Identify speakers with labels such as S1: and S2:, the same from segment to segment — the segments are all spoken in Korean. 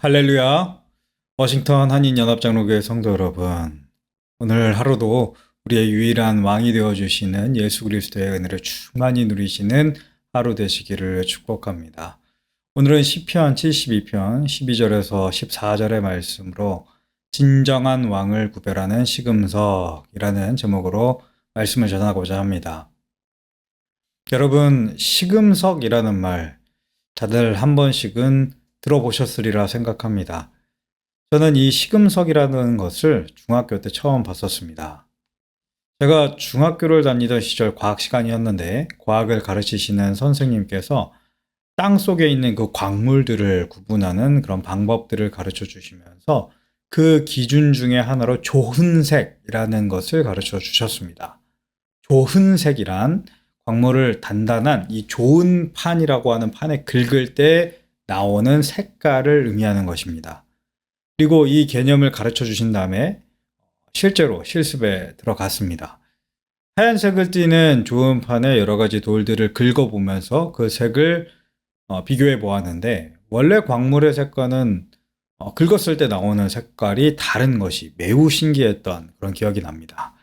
S1: 할렐루야. 워싱턴 한인연합장로교회 성도 여러분. 오늘 하루도 우리의 유일한 왕이 되어주시는 예수 그리스도의 은혜를 충만히 누리시는 하루 되시기를 축복합니다. 오늘은 시편 72편 12절에서 14절의 말씀으로 진정한 왕을 구별하는 시금석이라는 제목으로 말씀을 전하고자 합니다. 여러분, 시금석이라는 말 다들 한 번씩은 들어보셨으리라 생각합니다. 저는 이 시금석이라는 것을 중학교 때 처음 봤었습니다. 제가 중학교를 다니던 시절 과학 시간이었는데 과학을 가르치시는 선생님께서 땅 속에 있는 그 광물들을 구분하는 그런 방법들을 가르쳐 주시면서 그 기준 중에 하나로 조흔색이라는 것을 가르쳐 주셨습니다. 조흔색이란 광물을 단단한 이 좋은 판이라고 하는 판에 긁을 때 나오는 색깔을 의미하는 것입니다. 그리고 이 개념을 가르쳐 주신 다음에 실제로 실습에 들어갔습니다. 하얀색을 띠는 좋은 판에 여러 가지 돌들을 긁어보면서 그 색을 비교해 보았는데 원래 광물의 색과는 긁었을 때 나오는 색깔이 다른 것이 매우 신기했던 그런 기억이 납니다.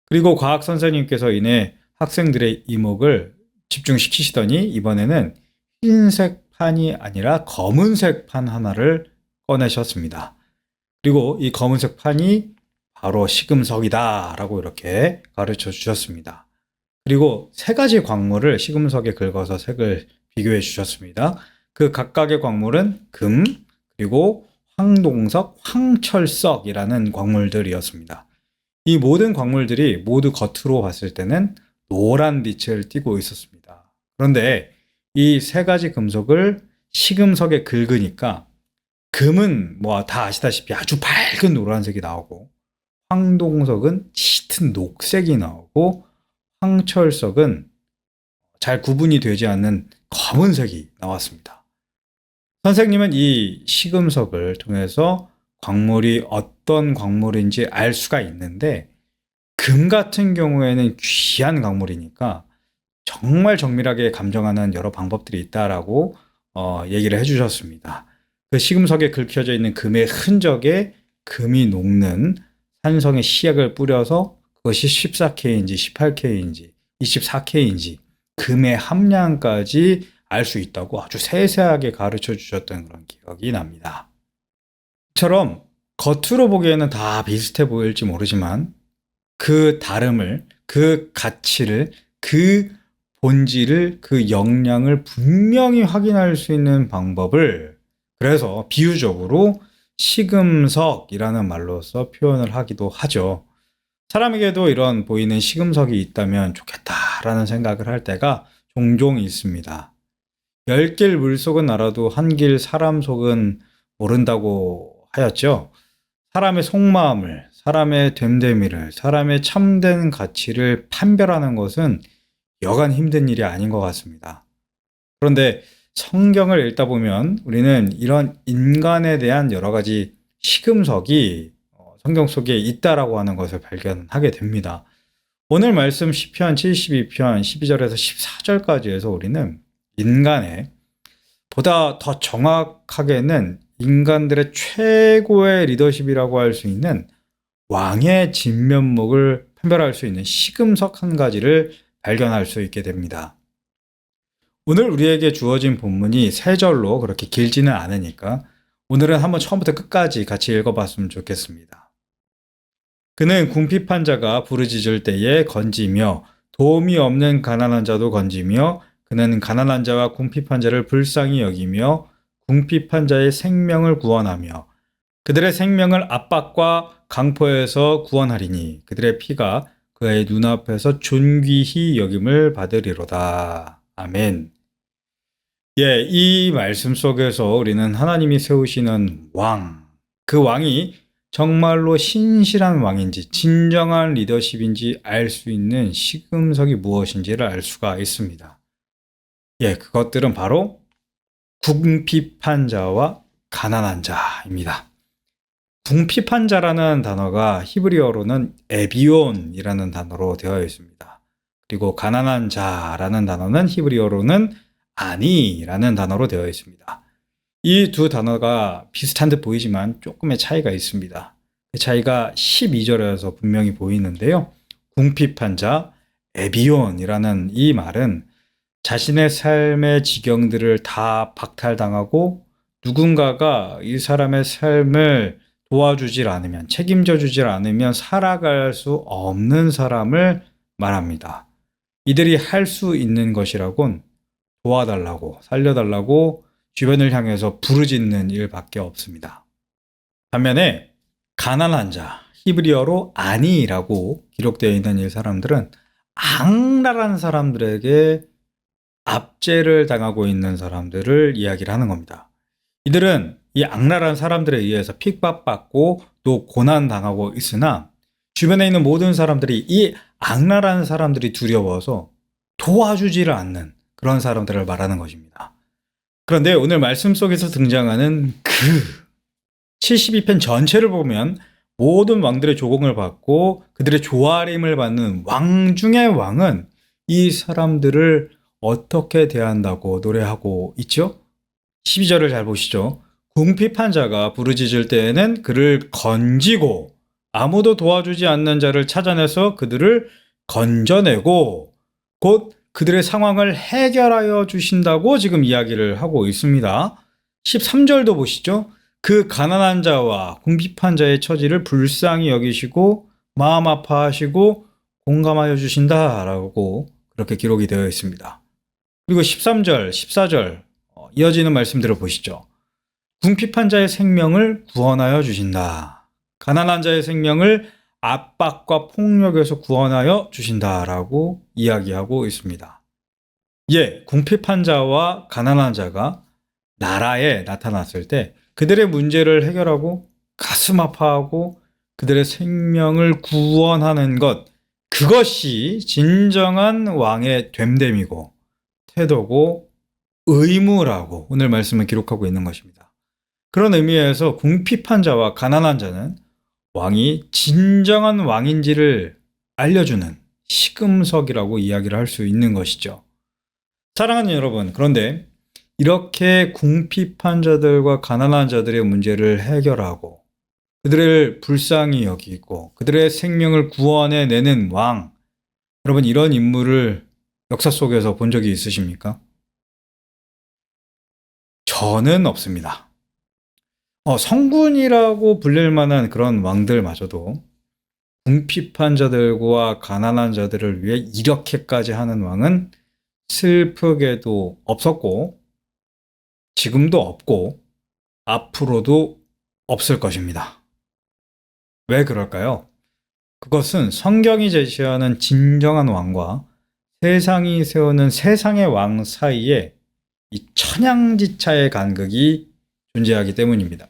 S1: 그리고 과학 선생님께서 이내 학생들의 이목을 집중시키시더니 이번에는 흰색 판이 아니라 검은색 판 하나를 꺼내셨습니다. 그리고 이 검은색 판이 바로 시금석이다 라고 이렇게 가르쳐 주셨습니다. 그리고 세 가지 광물을 시금석에 긁어서 색을 비교해 주셨습니다. 그 각각의 광물은 금, 그리고 황동석, 황철석이라는 광물들이었습니다. 이 모든 광물들이 모두 겉으로 봤을 때는 노란 빛을 띠고 있었습니다. 그런데 이 세 가지 금속을 시금석에 긁으니까 금은 뭐 다 아시다시피 아주 밝은 노란색이 나오고 황동석은 짙은 녹색이 나오고 황철석은 잘 구분이 되지 않는 검은색이 나왔습니다. 선생님은 이 시금석을 통해서 광물이 어떤 광물인지 알 수가 있는데 금 같은 경우에는 귀한 광물이니까 정말 정밀하게 감정하는 여러 방법들이 있다라고 얘기를 해주셨습니다. 그 시금석에 긁혀져 있는 금의 흔적에 금이 녹는 산성의 시약을 뿌려서 그것이 14K인지 18K인지 24K인지 금의 함량까지 알 수 있다고 아주 세세하게 가르쳐 주셨던 그런 기억이 납니다. 처럼 겉으로 보기에는 다 비슷해 보일지 모르지만 그 다름을, 그 가치를, 그 본질을, 그 역량을 분명히 확인할 수 있는 방법을 그래서 비유적으로 시금석이라는 말로써 표현을 하기도 하죠. 사람에게도 이런 보이는 시금석이 있다면 좋겠다라는 생각을 할 때가 종종 있습니다. 10길 물속은 알아도 한 길 사람 속은 모른다고 하였죠. 사람의 속마음을, 사람의 됨됨이를, 사람의 참된 가치를 판별하는 것은 여간 힘든 일이 아닌 것 같습니다. 그런데 성경을 읽다 보면 우리는 이런 인간에 대한 여러 가지 시금석이 성경 속에 있다라고 하는 것을 발견하게 됩니다. 오늘 말씀 시편 72편 12절에서 14절까지 해서 우리는 인간의 보다 더 정확하게는 인간들의 최고의 리더십이라고 할 수 있는 왕의 진면목을 판별할 수 있는 시금석 한 가지를 발견할 수 있게 됩니다. 오늘 우리에게 주어진 본문이 세 절로 그렇게 길지는 않으니까 오늘은 한번 처음부터 끝까지 같이 읽어봤으면 좋겠습니다. 그는 궁핍한 자가 부르짖을 때에 건지며 도움이 없는 가난한 자도 건지며 그는 가난한 자와 궁핍한 자를 불쌍히 여기며 궁핍한 자의 생명을 구원하며 그들의 생명을 압박과 강포에서 구원하리니 그들의 피가 그의 눈앞에서 존귀히 여김을 받으리로다. 아멘. 예, 이 말씀 속에서 우리는 하나님이 세우시는 왕, 그 왕이 정말로 신실한 왕인지 진정한 리더십인지 알 수 있는 시금석이 무엇인지를 알 수가 있습니다. 예, 그것들은 바로 궁핍한 자와 가난한 자입니다. 궁핍한 자라는 단어가 히브리어로는 에비온이라는 단어로 되어 있습니다. 그리고 가난한 자라는 단어는 히브리어로는 아니라는 단어로 되어 있습니다. 이 두 단어가 비슷한 듯 보이지만 조금의 차이가 있습니다. 그 차이가 12절에서 분명히 보이는데요. 궁핍한 자, 에비온이라는 이 말은 자신의 삶의 지경들을 다 박탈당하고 누군가가 이 사람의 삶을 도와주질 않으면, 책임져 주질 않으면 살아갈 수 없는 사람을 말합니다. 이들이 할 수 있는 것이라곤 도와달라고, 살려달라고 주변을 향해서 부르짖는 일밖에 없습니다. 반면에 가난한 자, 히브리어로 아니라고 기록되어 있는 이 사람들은 악랄한 사람들에게 압제를 당하고 있는 사람들을 이야기를 하는 겁니다. 이들은 이 악랄한 사람들에 의해서 핍박받고 또 고난당하고 있으나 주변에 있는 모든 사람들이 이 악랄한 사람들이 두려워서 도와주지를 않는 그런 사람들을 말하는 것입니다. 그런데 오늘 말씀 속에서 등장하는 그 72편 전체를 보면 모든 왕들의 조공을 받고 그들의 조아림을 받는 왕 중의 왕은 이 사람들을 어떻게 대한다고 노래하고 있죠? 12절을 잘 보시죠. 궁핍한 자가 부르짖을 때에는 그를 건지고 아무도 도와주지 않는 자를 찾아내서 그들을 건져내고 곧 그들의 상황을 해결하여 주신다고 지금 이야기를 하고 있습니다. 13절도 보시죠. 그 가난한 자와 궁핍한 자의 처지를 불쌍히 여기시고 마음 아파하시고 공감하여 주신다라고 그렇게 기록이 되어 있습니다. 그리고 13절, 14절 이어지는 말씀들을 보시죠. 궁핍한 자의 생명을 구원하여 주신다. 가난한 자의 생명을 압박과 폭력에서 구원하여 주신다라고 이야기하고 있습니다. 궁핍한 자와 가난한 자가 나라에 나타났을 때 그들의 문제를 해결하고 가슴 아파하고 그들의 생명을 구원하는 것, 그것이 진정한 왕의 됨됨이고 태도고 의무라고 오늘 말씀을 기록하고 있는 것입니다. 그런 의미에서 궁핍한 자와 가난한 자는 왕이 진정한 왕인지를 알려주는 시금석이라고 이야기를 할 수 있는 것이죠. 사랑하는 여러분, 그런데 이렇게 궁핍한 자들과 가난한 자들의 문제를 해결하고 그들을 불쌍히 여기고 그들의 생명을 구원해내는 왕, 여러분 이런 인물을 역사 속에서 본 적이 있으십니까? 저는 없습니다. 성군이라고 불릴 만한 그런 왕들마저도 궁핍한 자들과 가난한 자들을 위해 이렇게까지 하는 왕은 슬프게도 없었고 지금도 없고 앞으로도 없을 것입니다. 왜 그럴까요? 그것은 성경이 제시하는 진정한 왕과 세상이 세우는 세상의 왕 사이에 이 천양지차의 간극이 존재하기 때문입니다.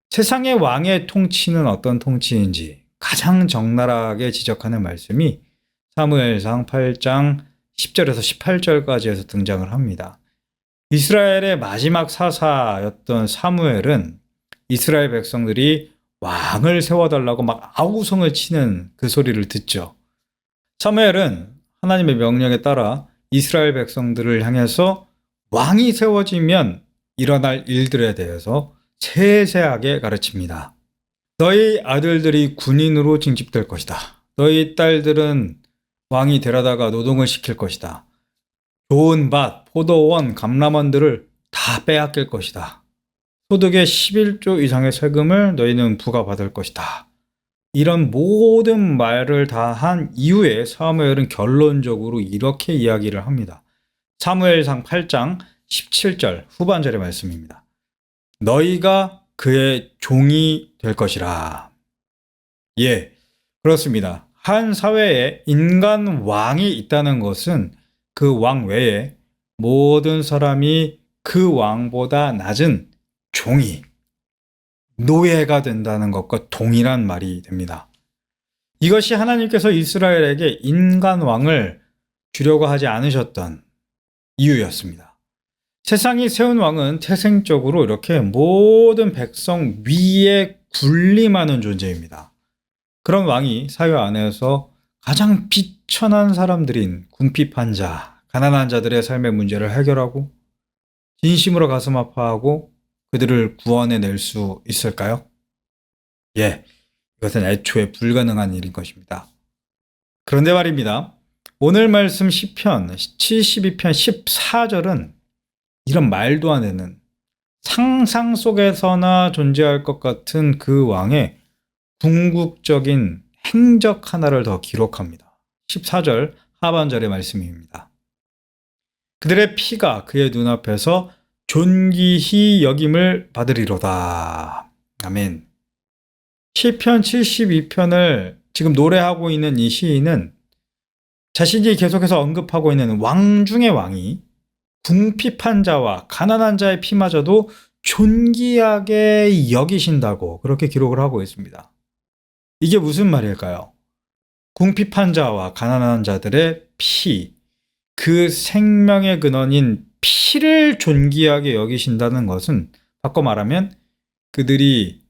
S1: 세상의 왕의 통치는 어떤 통치인지 가장 적나라하게 지적하는 말씀이 사무엘상 8장 10절에서 18절까지에서 등장을 합니다. 이스라엘의 마지막 사사였던 사무엘은 이스라엘 백성들이 왕을 세워달라고 막 아우성을 치는 그 소리를 듣죠. 사무엘은 하나님의 명령에 따라 이스라엘 백성들을 향해서 왕이 세워지면 일어날 일들에 대해서 세세하게 가르칩니다. 너희 아들들이 군인으로 징집될 것이다. 너희 딸들은 왕이 데려다가 노동을 시킬 것이다. 좋은 밭, 포도원, 감람원들을 다 빼앗길 것이다. 소득의 11조 이상의 세금을 너희는 부과받을 것이다. 이런 모든 말을 다 한 이후에 사무엘은 결론적으로 이렇게 이야기를 합니다. 사무엘상 8장 17절 후반절의 말씀입니다. 너희가 그의 종이 될 것이라. 그렇습니다. 한 사회에 인간 왕이 있다는 것은 그 왕 외에 모든 사람이 그 왕보다 낮은 종이, 노예가 된다는 것과 동일한 말이 됩니다. 이것이 하나님께서 이스라엘에게 인간 왕을 주려고 하지 않으셨던 이유였습니다. 세상이 세운 왕은 태생적으로 이렇게 모든 백성 위에 군림하는 존재입니다. 그런 왕이 사회 안에서 가장 비천한 사람들인 궁핍한 자, 가난한 자들의 삶의 문제를 해결하고 진심으로 가슴 아파하고 그들을 구원해낼 수 있을까요? 예, 이것은 애초에 불가능한 일인 것입니다. 그런데 말입니다. 오늘 말씀 시편 72편 14절은 이런 말도 안 되는 상상 속에서나 존재할 것 같은 그 왕의 궁극적인 행적 하나를 더 기록합니다. 14절 하반절의 말씀입니다. 그들의 피가 그의 눈앞에서 존귀히 여김을 받으리로다. 아멘. 시편 72편을 지금 노래하고 있는 이 시인은 자신이 계속해서 언급하고 있는 왕 중의 왕이 궁핍한 자와 가난한 자의 피마저도 존귀하게 여기신다고 그렇게 기록을 하고 있습니다. 이게 무슨 말일까요? 궁핍한 자와 가난한 자들의 피, 그 생명의 근원인 피를 존귀하게 여기신다는 것은 바꿔 말하면 그들이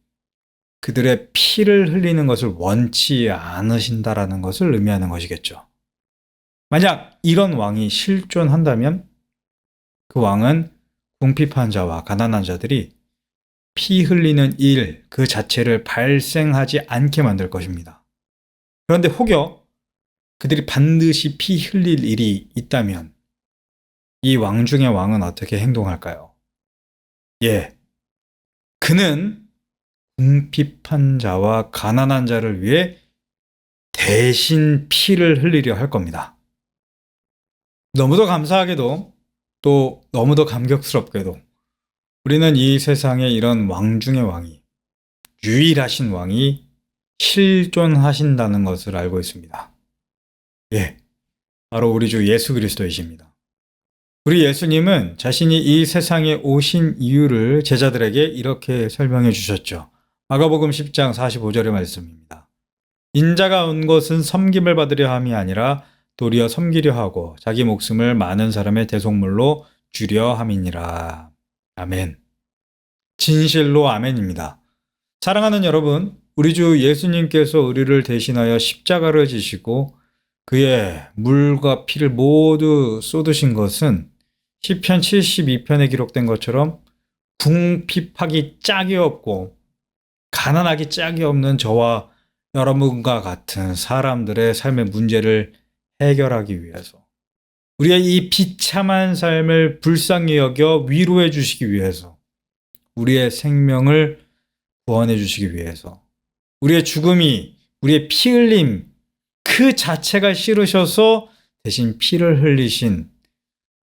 S1: 그들의 피를 흘리는 것을 원치 않으신다라는 것을 의미하는 것이겠죠. 만약 이런 왕이 실존한다면 그 왕은 궁핍한 자와 가난한 자들이 피 흘리는 일 그 자체를 발생하지 않게 만들 것입니다. 그런데 혹여 그들이 반드시 피 흘릴 일이 있다면 이 왕 중의 왕은 어떻게 행동할까요? 예, 그는 궁핍한 자와 가난한 자를 위해 대신 피를 흘리려 할 겁니다. 너무도 감사하게도 또 너무도 감격스럽게도 우리는 이 세상에 이런 왕 중의 왕이, 유일하신 왕이 실존하신다는 것을 알고 있습니다. 예, 바로 우리 주 예수 그리스도이십니다. 우리 예수님은 자신이 이 세상에 오신 이유를 제자들에게 이렇게 설명해 주셨죠. 마가복음 10장 45절의 말씀입니다. 인자가 온 것은 섬김을 받으려 함이 아니라 도리어 섬기려 하고 자기 목숨을 많은 사람의 대속물로 주려 함이니라. 아멘. 진실로 아멘입니다. 사랑하는 여러분, 우리 주 예수님께서 우리를 대신하여 십자가를 지시고 그의 물과 피를 모두 쏟으신 것은 시편 72편에 기록된 것처럼 궁핍하기 짝이 없고 가난하기 짝이 없는 저와 여러분과 같은 사람들의 삶의 문제를 해결하기 위해서, 우리의 이 비참한 삶을 불쌍히 여겨 위로해 주시기 위해서, 우리의 생명을 구원해 주시기 위해서, 우리의 죽음이, 우리의 피 흘림 그 자체가 싫으셔서 대신 피를 흘리신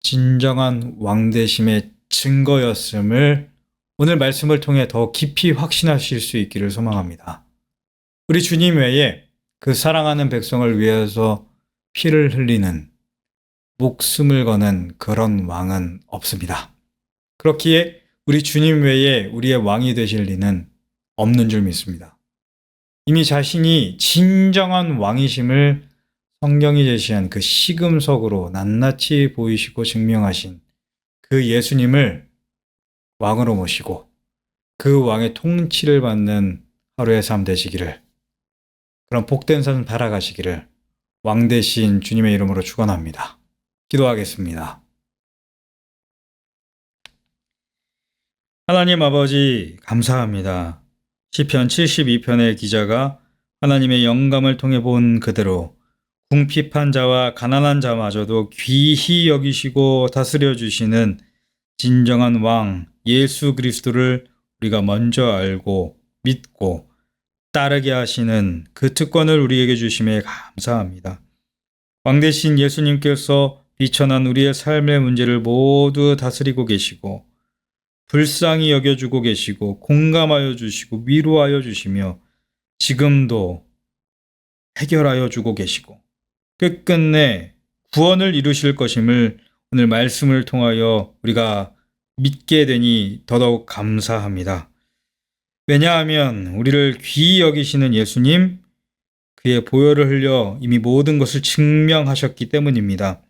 S1: 진정한 왕되심의 증거였음을 오늘 말씀을 통해 더 깊이 확신하실 수 있기를 소망합니다. 우리 주님 외에 그 사랑하는 백성을 위해서 피를 흘리는, 목숨을 거는 그런 왕은 없습니다. 그렇기에 우리 주님 외에 우리의 왕이 되실 리는 없는 줄 믿습니다. 이미 자신이 진정한 왕이심을 성경이 제시한 그 시금석으로 낱낱이 보이시고 증명하신 그 예수님을 왕으로 모시고 그 왕의 통치를 받는 하루의 삶 되시기를, 그런 복된 삶 살아가시기를 왕 되신 주님의 이름으로 축원합니다. 기도하겠습니다. 하나님 아버지 감사합니다. 시편 72편의 기자가 하나님의 영감을 통해 본 그대로 궁핍한 자와 가난한 자마저도 귀히 여기시고 다스려 주시는 진정한 왕 예수 그리스도를 우리가 먼저 알고 믿고 따르게 하시는 그 특권을 우리에게 주심에 감사합니다. 왕 되신 예수님께서 비천한 우리의 삶의 문제를 모두 다스리고 계시고 불쌍히 여겨주고 계시고 공감하여 주시고 위로하여 주시며 지금도 해결하여 주고 계시고 끝끝내 구원을 이루실 것임을 오늘 말씀을 통하여 우리가 믿게 되니 더더욱 감사합니다. 왜냐하면 우리를 귀히 여기시는 예수님, 그의 보혈을 흘려 이미 모든 것을 증명하셨기 때문입니다.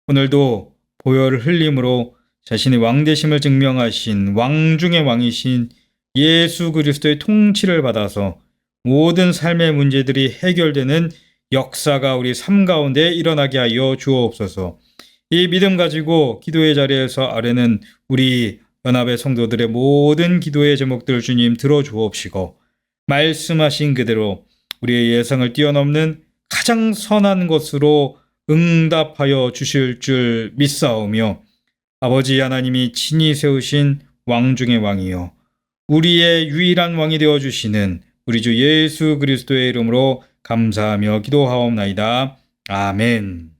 S1: 오늘도 보혈을 흘림으로 자신의 왕되심을 증명하신 왕 중의 왕이신 예수 그리스도의 통치를 받아서 모든 삶의 문제들이 해결되는 역사가 우리 삶 가운데 일어나게 하여 주옵소서. 이 믿음 가지고 기도의 자리에서 아뢰는 우리 연합의 성도들의 모든 기도의 제목들 주님 들어주옵시고 말씀하신 그대로 우리의 예상을 뛰어넘는 가장 선한 것으로 응답하여 주실 줄 믿사오며 아버지 하나님이 친히 세우신 왕 중의 왕이요 우리의 유일한 왕이 되어주시는 우리 주 예수 그리스도의 이름으로 감사하며 기도하옵나이다. 아멘.